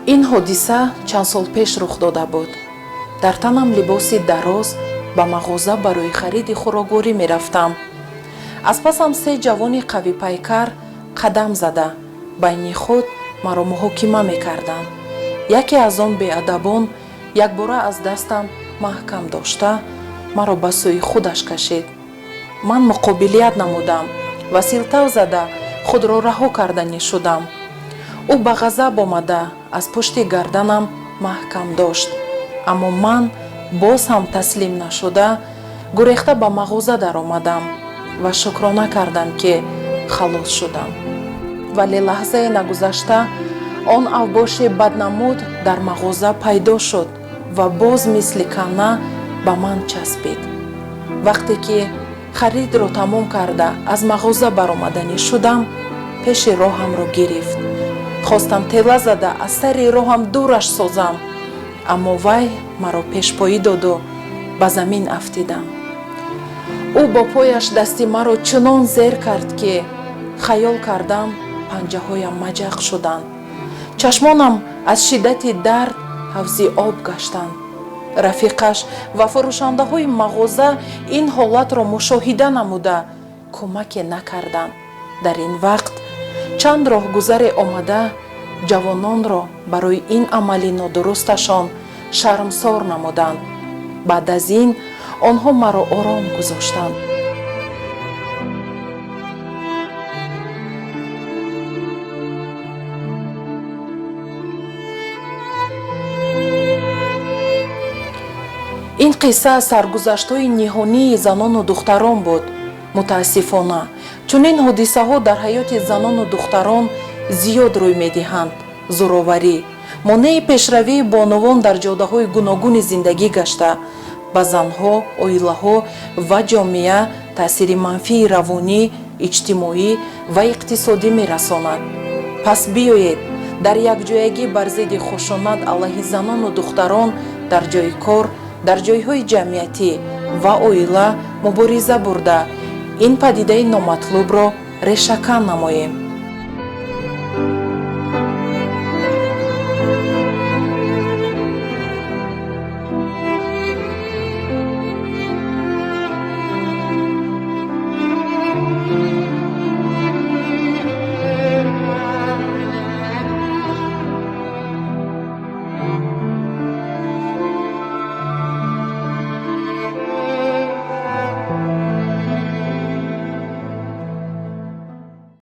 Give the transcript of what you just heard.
این حادثه چند سال پیش رخ داده بود. در تنم لباسی دراز به مغازه برای خرید خوراگوری می رفتم. از پسم سه جوانی قوی پیکر قدم زده بین خود مرا محاکمه می کردند. یکی از آن بی‌ادبان یک باره از دستم محکم داشته مرا به سوی خودش کشید. من مقابلیت نمودم و سیلتو زده خود را رها کردنی شدم. او به غضب آمده از پشت گردنم محکم داشت، اما من باز هم تسلیم نشده گریخته به مغازه در آمدم و شکرانه کردم که خلاص شدم. ولی لحظه نگذشته آن اوباش بدنمود در مغازه پیدا شد و باز مثل کنه به من چسبید. وقتی که خرید را تمام کرده از مغازه برآمدنی شدم، پیش راهم را گرفت. خواستم تله زده از سر راهم دورش سازم، اما وی مرا پیشپایی داد و به زمین افتیدم. او با پایش دستی مرا چنان زیر کرد که خیال کردم پنجه هایم مجق شدند. چشمانم از شدت درد حوضی آب گشتند. رفیقش و فروشنده های مغازه این حالت را مشاهده نموده کمک نکردند. در این وقت چند راه گذر آمده جوانان را برای این عمل نادرستشان شرمسار نمودند. بعد از این آنها مرا آرام گذاشتند. این قصه سرگذشت‌های نهانی زنان و دختران بود. متاسفانه چنین حادثه ها در حیات زنان و دختران زیاد روی می‌دهند. زورآوری مانع پیشروی بانوان در جاده‌های گوناگون زندگی گشته به زنها، عائله‌ها و جامعه تأثیر منفی روانی، اجتماعی و اقتصادی می‌رساند. پس بیایید در یکجایگی بر ضد خشونت علیه زنان و دختران در جای کار، در جایهای جمعیتی و عائله مبارزه برده این پدیده نامطلوب را ریشه‌کن نماییم.